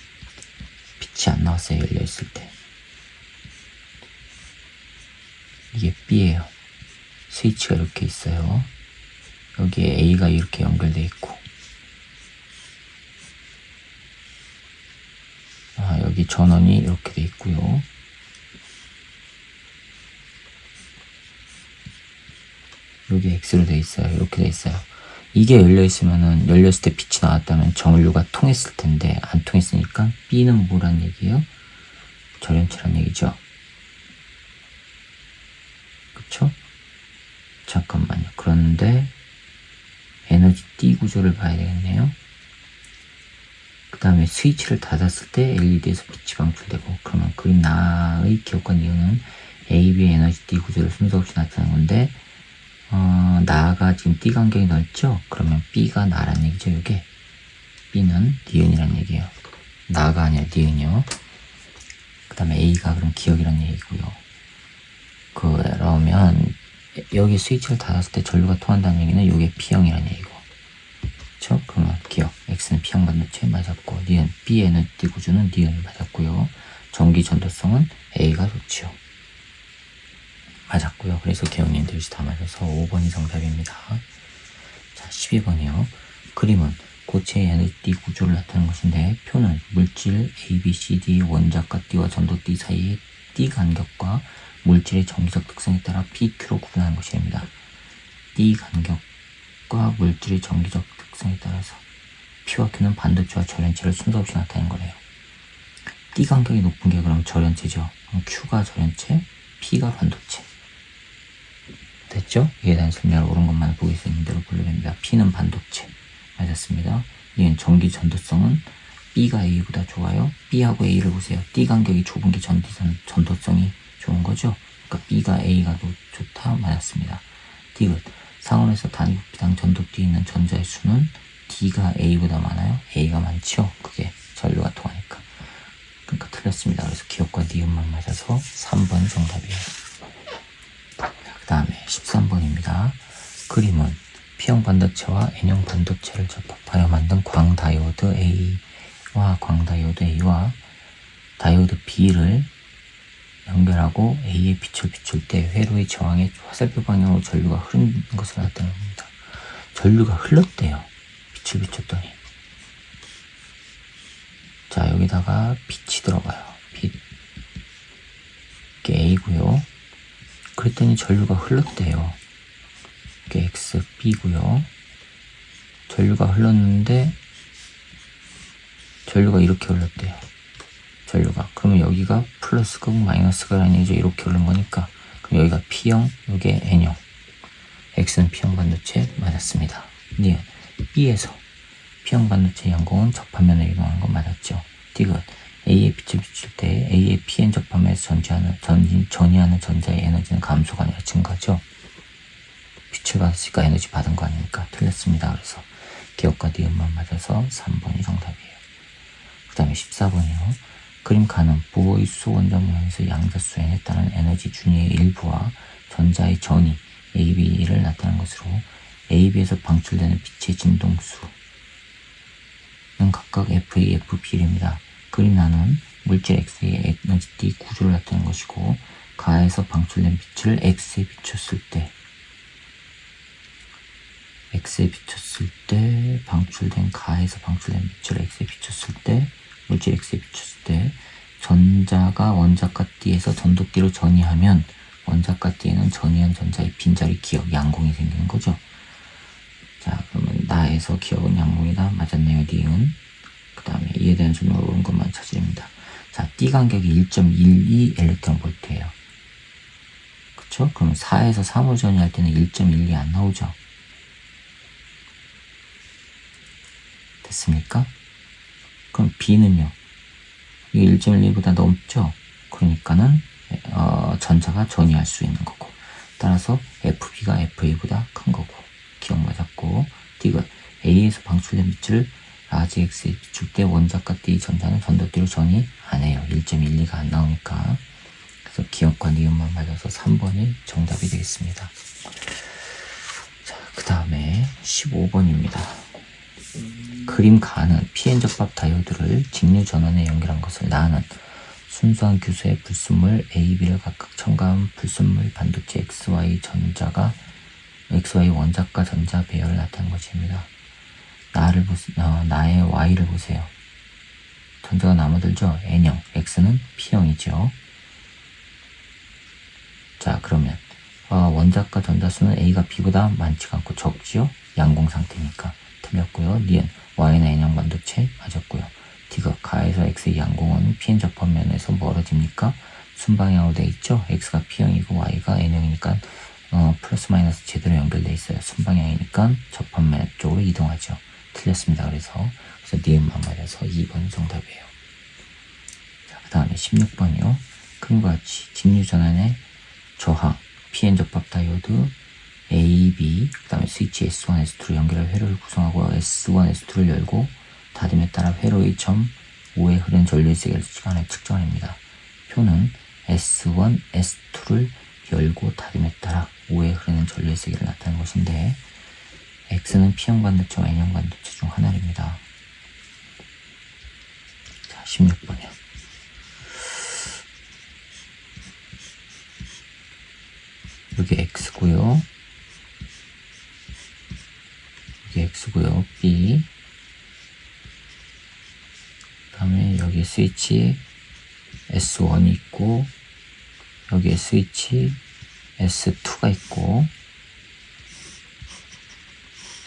빛이 안 나왔어요. 열려있을 때. 이게 B예요. 스위치가 이렇게 있어요. 여기에 A가 이렇게 연결되어 있고, 여기 전원이 이렇게 되어 있고요. 여기 X로 되어 있어요. 이렇게 되어 있어요. 이게 열렸을 때 빛이 나왔다면 전류가 통했을 텐데 안 통했으니까 B는 뭐란 얘기예요? 절연체란 얘기죠. 그쵸? 잠깐만요. 그런데 에너지 D 구조를 봐야 되겠네요. 그 다음에 스위치를 닫았을 때 LED에서 빛이 방출되고, 그러면 그림 나의 기억과 니은은 A, B의 에너지 D 구조를 순서 없이 나타낸 건데, 나가 지금 D 간격이 넓죠? 그러면 B가 나란 얘기죠, 이게. B는 니은이란 얘기예요. 나가 아니라 니은이요. 그 다음에 A가 그럼 기억이란 얘기고요. 그러면 여기 스위치를 닫았을 때 전류가 통한다는 얘기는 이게 P형이란 얘기고, 그쵸? 그러면 기억 X는 P형 반도체 맞았고, 니은 B의 에너지 구조는 니은이 맞았고요. 전기 전도성은 A가 좋지요. 맞았고요. 그래서 기억님들이 다 맞아서 5번이 정답입니다. 자, 12번이요. 그림은 고체의 에너지 구조를 나타내는 것인데, 표는 물질 A, B, C, D 원자과 D와 전도 D 사이의 D 간격과 물질의 정기적 특성에 따라 P, Q로 구분하는 것입니다. D 간격과 물질의 정기적 특성에 따라서 P와 Q는 반도체와 절연체를 순서 없이 나타낸 거래요. D 간격이 높은 게 그럼 절연체죠. 그럼 Q가 절연체, P가 반도체. 됐죠? 이에 대한 설명을 옳은 것만 보일 수 있는 대로 분류됩니다. P는 반도체. 맞았습니다. 이는 전기 전도성은 B가 A보다 좋아요. B하고 A를 보세요. D 간격이 좁은 게 전도성이 좋은 거죠. 그러니까 B가 A가 더 좋다. 맞았습니다. 디귿. 상온에서 단위 부피당 전도뒤에 있는 전자의 수는 D가 A보다 많아요. A가 많죠. 그게 전류가 통하니까. 그러니까 틀렸습니다. 그래서 기억과 니은만 맞아서 3번이 정답이에요. 그 다음에 13번입니다. 그림은 P형 반도체와 N형 반도체를 접합하여 만든 광다이오드 A와 광다이오드 A와 다이오드 B를 연결하고 A의 빛을 비출 때 회로의 저항의 화살표 방향으로 전류가 흐르는 것을 나타냅니다. 전류가 흘렀대요. 빛을 비췄더니. 자, 여기다가 빛이 들어가요. 빛. 이게 A고요. 그랬더니 전류가 흘렀대요. 이게 X, B고요. 전류가 흘렀는데 전류가 이렇게 흘렀대요. 전류가. 그러면 여기가 플러스가 마이너스가 아니죠. 이렇게 흐른 거니까. 그럼 여기가 P형, 여기에 N형. X는 P형 반도체 맞았습니다. 니은 B에서 P형 반도체 양공은 접합면에 이동하는 건 맞았죠. 디귿 A에 빛을 비출 때 A의 PN 접합면에서 전이하는 전자의 에너지는 감소가 아니라 증가죠. 빛을 받았으니까 에너지 받은 거 아닙니까? 틀렸습니다. 그래서 기억과 니은만 맞아서 3번이 정답이에요. 그 다음에 14번이요. 그림 가는 부호의 수 원점 모양에서 양자수 n에 따른 에너지 준위의 일부와 전자의 전위 AB를 나타낸 것으로 AB에서 방출되는 빛의 진동수는 각각 FA, FB입니다. 그림 나눈 물질 X의 에너지 D 구조를 나타낸 것이고 가에서 방출된 빛을 X에 비췄을 때 방출된 가에서 방출된 빛을 X에 비췄을 때 물질 X에 비췄을 때 전자가 원자가 D에서 전도 D로 전이하면 원자가 D에는 전이한 전자의 빈자리 기억 양공이 생기는 거죠. 자, 그러면 나에서 기억은 양공이다. 맞았네요. 니은. 그 다음에 이에 대한 설명을 옳은 것만 찾으립니다. 자, D 간격이 1.12 엘렉트론 볼트예요. 그쵸? 그러면 4에서 3호 전이할 때는 1.12 안 나오죠. 됐습니까? 그럼 B는요? 이게 1.12보다 넘죠? 그러니까는 전자가 전이할 수 있는 거고 따라서 FB가 FA보다 큰 거고 기억 맞았고 디귿 A에서 방출된 빛을 라지 X에 비출 때 원자가 D 전자는 전도 D로 전이 안 해요. 1.12가 안 나오니까. 그래서 기억과 니은만 맞아서 3번이 정답이 되겠습니다. 자, 그 다음에 15번입니다. 그림 가는 PN 접합 다이오드를 직류 전원에 연결한 것을 나는 순수한 규소의 불순물 A, B를 각각 첨가한 불순물 반도체 XY 원자가 전자 배열을 나타낸 것입니다. 나의 Y를 보세요. 전자가 남아들죠? N형, X는 P형이죠. 자, 그러면 원자가 전자수는 A가 B보다 많지가 않고 적지요? 양공 상태니까. 틀렸고요. 니은 Y는 N형 반도체 맞았고요. 디귿 가에서 X의 양공은 PN 접합면에서 멀어집니까? 순방향으로 돼 있죠? X가 P형이고 Y가 N형이니까 플러스 마이너스 제대로 연결돼 있어요. 순방향이니까 접합면 쪽으로 이동하죠. 틀렸습니다. 그래서 니은만 맞아서 2번이 정답이에요. 자, 그 다음에 16번이요. 그림과 같이 직류 전환의 저항 PN 접합 다이오드 A, B, 그 다음에 스위치 S1, S2를 연결할 회로를 구성하고 S1, S2를 열고 닫음에 따라 회로의 점 5에 흐르는 전류의 세기를 시간에 측정합니다. 표는 S1, S2를 열고 닫음에 따라 5에 흐르는 전류의 세기를 나타내는 것인데 X는 P형 반도체와 N형 반도체 중 하나입니다. 자, 16번이요. 여기 X고요. 여기 X고요. B. 그 다음에 여기 스위치 S1이 있고 여기에 스위치 S2가 있고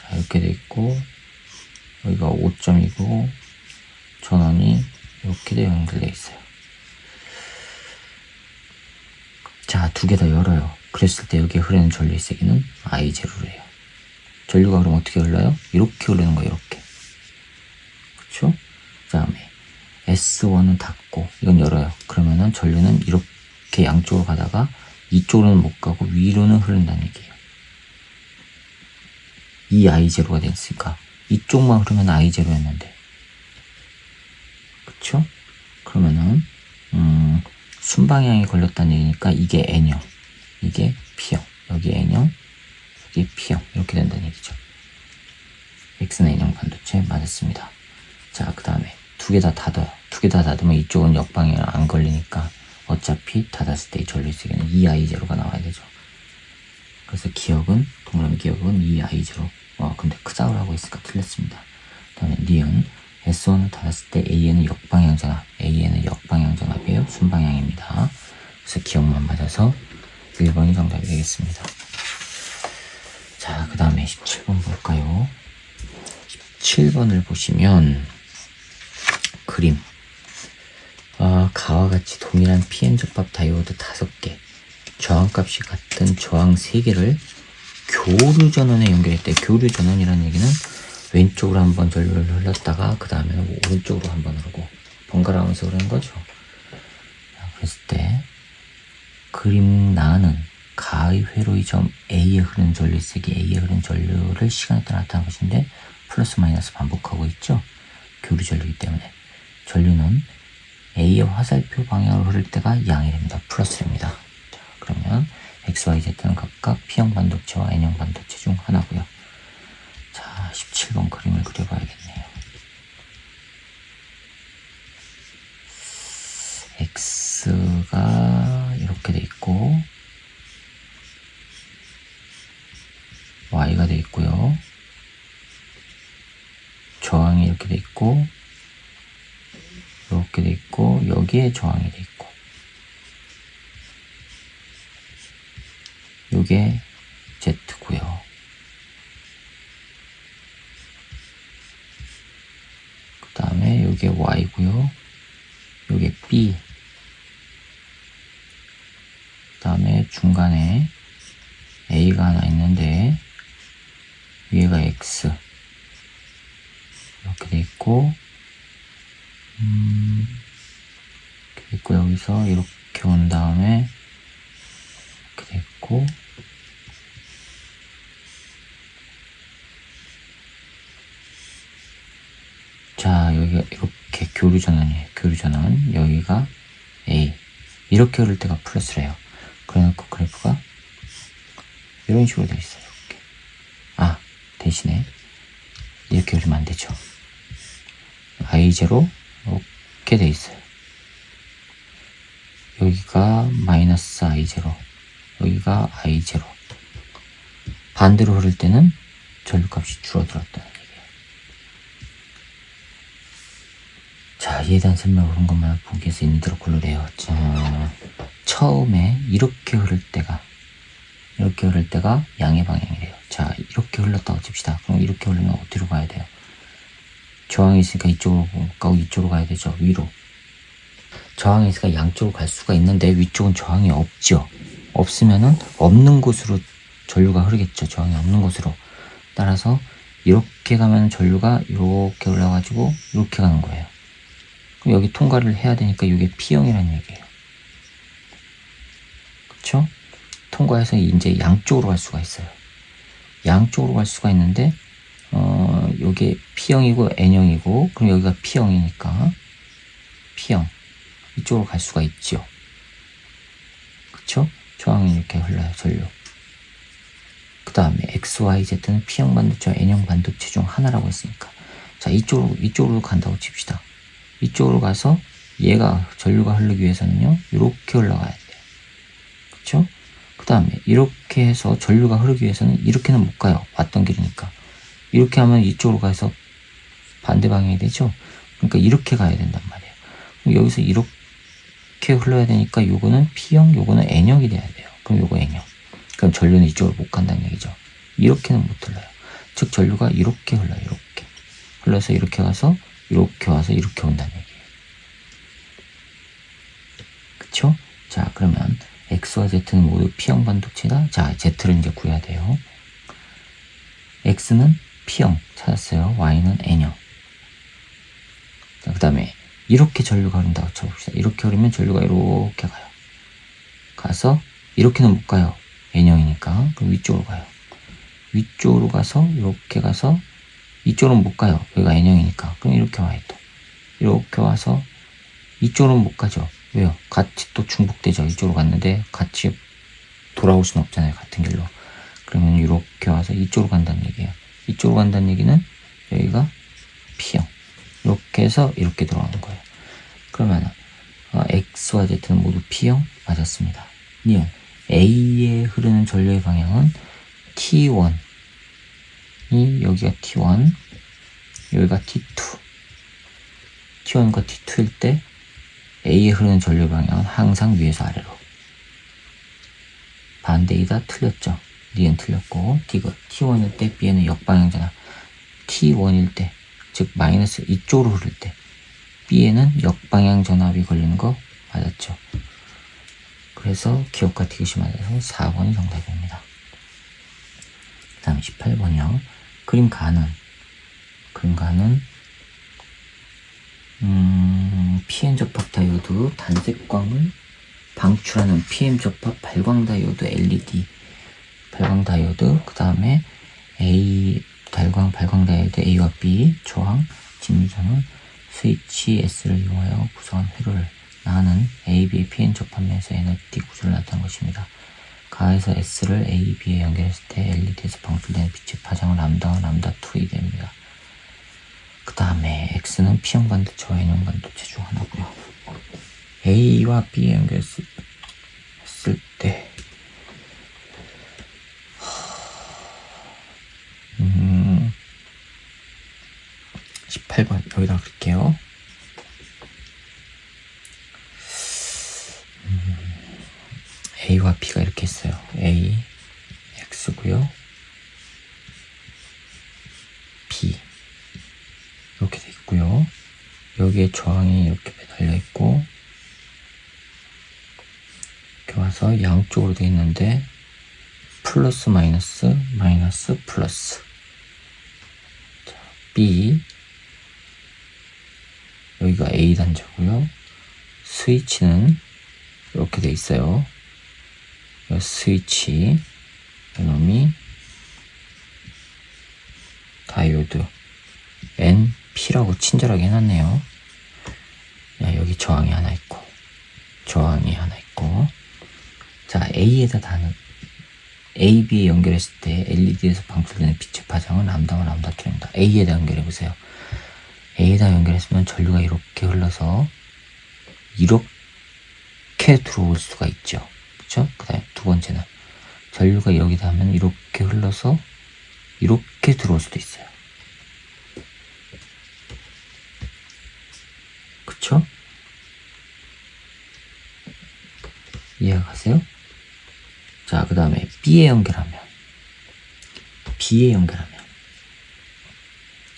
자, 이렇게 돼 있고 여기가 5점이고 전원이 이렇게 돼 연결돼 있어요. 자, 두 개 다 열어요. 그랬을 때 여기에 흐르는 전류의 세기는 I0래요. 전류가 그럼 어떻게 흘러요? 이렇게 흐르는 거예요. 이렇게. 그쵸? 그 다음에 S1은 닫고 이건 열어요. 그러면은 전류는 이렇게 양쪽으로 가다가 이쪽으로는 못 가고 위로는 흐른다는 얘기예요. 이 I0가 됐으니까 이쪽만 흐르면 I0였는데 그쵸? 그러면은 순방향이 걸렸다는 얘기니까 이게 N형, 이게 P형, 여기 N형, 여기 P형 이렇게 된다는 얘기죠. X는 N형 반도체 맞았습니다. 자, 그 다음에 두 개 다 닫아요. 두 개 다 닫으면 이쪽은 역방향 안 걸리니까 어차피 닫았을 때 전류 세기는 2I0가 나와야 되죠. 그래서 기억은 동그라미 기억은 2I0. 근데 크다고 하고 있으니까 틀렸습니다. 그 다음에 니은 S1을 닫았을 때 A에는 역방향 전압, A에는 역방향 전압이에요. 순방향입니다. 그래서 기억만 맞아서 1번이 정답이 되겠습니다. 자, 그 다음에 17번 볼까요? 17번을 보시면 그림 가와 같이 동일한 PN 접합 다이오드 5개 저항값이 같은 저항 3개를 교류 전원에 연결했대. 교류 전원이라는 얘기는 왼쪽으로 한번 전류를 흘렀다가 그 다음에는 오른쪽으로 한번 흐르고 번갈아가면서 흐르는 거죠. 그랬을 때 그림 나는 가의 회로의 점 A에 흐르는 전류의 세기 A에 흐르는 전류를 시간에 따라 나타난 것인데 플러스 마이너스 반복하고 있죠. 교류 전류이기 때문에 전류는 A의 화살표 방향으로 흐를 때가 양이 됩니다. 플러스입니다. 자, 그러면 X, Y, Z는 각각 P형 반도체와 N형 반도체 중 하나고요. 자, 17번 그림을 그려봐야겠네요. X가 이렇게 돼 있고 Y가 돼 있고요. 저항이 이렇게 돼 있고 이렇게 돼 있고 여기에 저항이 돼 있고 요게 Z고요. 그 다음에 요게 Y고요. 요게 B. 그 다음에 중간에 A가 하나 있는데 위에가 X 이렇게 돼 있고 이렇게 있고 여기서 이렇게 온 다음에 이렇게 돼 있고 자, 여기가 이렇게 교류 전원이에요. 교류 전원 여기가 A 이렇게 흐를 때가 플러스래요. 그래놓고 그래프가 이런 식으로 되어 있어요. 이렇게. 대신에 이렇게 흐르면 안 되죠. I0 이렇게 되어 있어요. 여기가 마이너스 I0 여기가 I0 반대로 흐를 때는 전류값이 줄어들었다는 얘기예요. 자, 이에 대한 설명을 한 것만 보기 위해서 있는 대로 고르래요. 자, 처음에 이렇게 흐를 때가 양의 방향이래요. 자, 이렇게 흘렀다고 칩시다. 그럼 이렇게 흐르면 어디로 가야 돼요? 저항이 있으니까 이쪽으로 가고 이쪽으로 가야 되죠. 위로. 저항이 있으니까 양쪽으로 갈 수가 있는데 위쪽은 저항이 없죠. 없으면은 없는 곳으로 전류가 흐르겠죠. 저항이 없는 곳으로. 따라서 이렇게 가면 전류가 이렇게 올라가지고 이렇게 가는 거예요. 그럼 여기 통과를 해야 되니까 이게 P형이라는 얘기예요. 그쵸? 통과해서 이제 양쪽으로 갈 수가 있어요. 양쪽으로 갈 수가 있는데 요게 P형이고 N형이고 그럼 여기가 P형이니까 P형 이쪽으로 갈 수가 있죠. 그쵸? 저항이 이렇게 흘러요. 전류. 그 다음에 X, Y, Z는 P형 반도체와 N형 반도체 중 하나라고 했으니까 자, 이쪽으로 간다고 칩시다. 이쪽으로 가서 얘가 전류가 흐르기 위해서는요 이렇게 올라가야 돼요. 그쵸? 그 다음에 이렇게 해서 전류가 흐르기 위해서는 이렇게는 못 가요. 왔던 길이니까. 이렇게 하면 이쪽으로 가서 반대 방향이 되죠. 그러니까 이렇게 가야 된단 말이에요. 그럼 여기서 이렇게 흘러야 되니까 요거는 P형, 요거는 N형이 돼야 돼요. 그럼 요거 N형. 그럼 전류는 이쪽으로 못 간다는 얘기죠. 이렇게는 못 흘러요. 즉 전류가 이렇게 흘러요. 이렇게 흘러서 이렇게 가서 이렇게 와서 이렇게 온다는 얘기예요. 그쵸? 자, 그러면 X와 Z는 모두 P형 반도체다. 자, Z를 이제 구해야 돼요. X는 P형 찾았어요. Y는 N형. 자, 그 다음에 이렇게 전류가 흐른다고 쳐봅시다. 이렇게 흐르면 전류가 이렇게 가요. 가서 이렇게는 못 가요. N형이니까. 그럼 위쪽으로 가요. 위쪽으로 가서 이렇게 가서 이쪽으로는 못 가요. 여기가 N형이니까. 그럼 이렇게 와요. 또 이렇게 와서 이쪽으로는 못 가죠. 왜요? 같이 또 중복되죠. 이쪽으로 갔는데 같이 돌아올 수는 없잖아요. 같은 길로. 그러면 이렇게 와서 이쪽으로 간다는 얘기예요. 이쪽으로 간다는 얘기는 여기가 P형. 이렇게 해서 이렇게 들어가는 거예요. 그러면 X와 Z는 모두 P형 맞았습니다. 니은 A에 흐르는 전류의 방향은 T1이 여기가 T1 여기가 T2 T1과 T2일 때 A에 흐르는 전류의 방향은 항상 위에서 아래로 반대이다 틀렸죠. 니은 틀렸고 디귿 T1일 때 B에는 역방향전압 T1일 때 즉 마이너스 이쪽으로 흐를 때 B에는 역방향 전압이 걸리는 거 맞았죠. 그래서 기억과 디귿이 맞아서 4번이 정답입니다. 그 다음에 18번이요. 그림 가는 PM 접합 다이오드 단색광을 방출하는 PM 접합 발광 다이오드 LED 발광 다이오드 그 다음에 A 발광 다이오드 A와 B 저항 진전은 스위치 S를 이용하여 구성한 회로를 나는 AB의 PN 접합면에서 에너지 구조를 나타낸 것입니다. 가에서 S를 A, B에 연결했을 때 LED에서 방출되는 빛의 파장은 람다와 람다2이 됩니다. 그 다음에 X는 P형 반도체와 N형 반도체 중 하나고요. A와 B에 연결했을 때 18번 여기다 그릴게요. A와 B가 이렇게 있어요. A, X고요. B 이렇게 돼 있고요. 여기에 저항이 이렇게 매달려 있고 이렇게 와서 양쪽으로 돼 있는데 플러스 마이너스 마이너스 플러스. 자, B 여기가 A 단자고요. 스위치는 이렇게 돼 있어요. 이 스위치 이놈이 다이오드 NP라고 친절하게 해놨네요. 야, 여기 저항이 하나 있고 자 A에다 다는 A, B에 연결했을 때 LED에서 방출되는 빛의 파장은 람다와 람다2입니다. A에다 연결해보세요. A에다 연결했으면 전류가 이렇게 흘러서 이렇게 들어올 수가 있죠. 그쵸? 그 다음에 두 번째는 전류가 여기다 하면 이렇게 흘러서 이렇게 들어올 수도 있어요. 그쵸? 이해가 가세요? 자, 그 다음에 B에 연결하면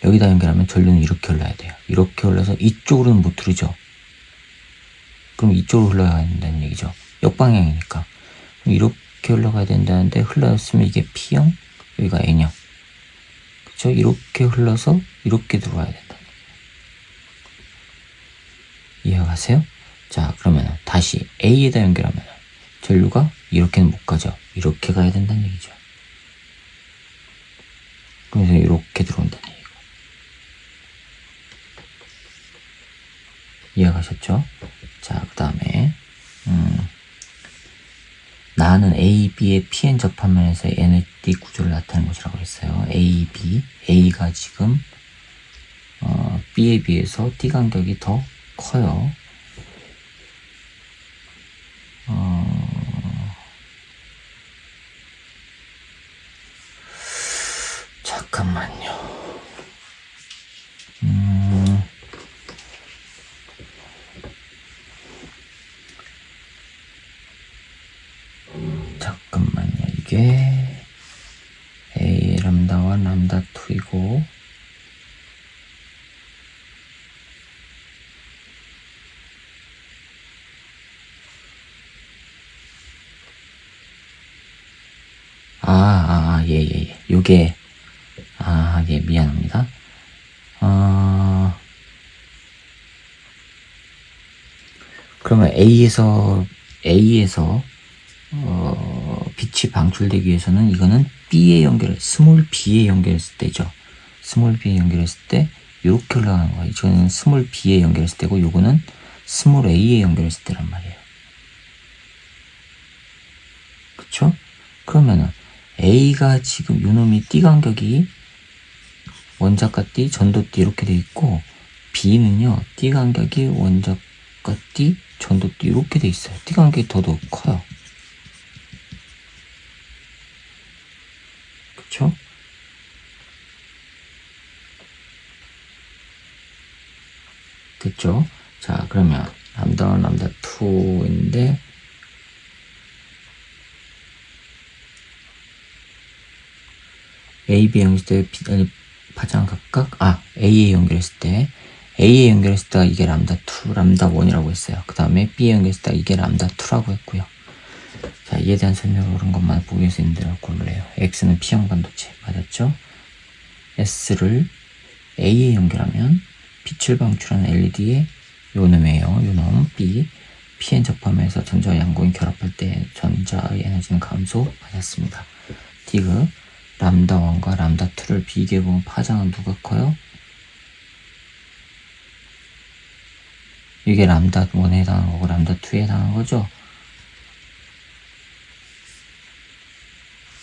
여기다 연결하면 전류는 이렇게 흘러야 돼요. 이렇게 흘러서 이쪽으로는 못 흐르죠. 그럼 이쪽으로 흘러야 된다는 얘기죠. 역방향이니까. 그럼 이렇게 흘러가야 된다는데 흘렀으면 이게 P형, 여기가 N형. 그쵸? 이렇게 흘러서 이렇게 들어와야 된다. 이해가 가세요? 자, 그러면 다시 A에다 연결하면 전류가 이렇게는 못 가죠. 이렇게 가야 된다는 얘기죠. 그래서 이렇게 들어온다는 얘기고. 이해가셨죠? 자, 그 다음에 나는 A, B의 PN 접합면에서 에너지 구조를 나타내는 것이라고 했어요. A, B. A가 지금 B에 비해서 T 간격이 더 커요. 잠깐만요. 잠깐만요. 이게 A 람다와 람다2이고 예. 요게 예, 미안합니다. 그러면 A에서 빛이 방출되기 위해서는 이거는 스몰 B에 연결했을 때죠. 스몰 B에 연결했을 때 이렇게 올라가는 거예요. 이거는 스몰 B에 연결했을 때고 요거는 스몰 A에 연결했을 때란 말이에요. 그쵸? 그러면은 A가 지금 요놈이 띠 간격이 원작과 띠, 전도 띠 이렇게 돼 있고 B는요 띠 간격이 원작과 띠, 전도 띠 이렇게 돼 있어요. 띠 간격이 더 커요. 그쵸? 됐죠? 자, 그러면 람다2인데 A, B 연결했을 때 파장 각각 A에 연결했을 때 A에 연결했을 때가 이게 람다 2, 람다 1이라고 했어요. 그 다음에 B에 연결했을 때 이게 람다 2라고 했고요. 자, 이에 대한 설명을 옳은 것만 보기 위해서 님들을 고르래요. X는 P형 반도체 맞았죠? S를 A에 연결하면 빛을 방출하는 LED의 요놈이에요. 요놈 B. Pn 접하면서 전자와 양극이 결합할 때 전자의 에너지는 감소 맞았습니다. 디귿 람다 1과 람다 2를 비교해보면 파장은 누가 커요? 이게 람다 1에 해당하는 거고 람다 2에 해당하는 거죠?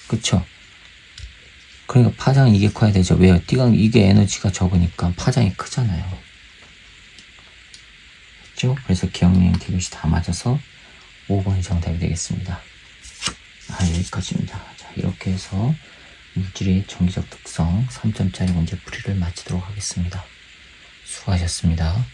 그쵸? 그러니까 파장은 이게 커야 되죠. 왜요? 이게 에너지가 적으니까 파장이 크잖아요. 그죠? 그래서 기억력 디귿이 다 맞아서 5번이 정답이 되겠습니다. 여기까지입니다. 자, 이렇게 해서 물질의 전기적 특성 3점짜리 문제 풀이를 마치도록 하겠습니다. 수고하셨습니다.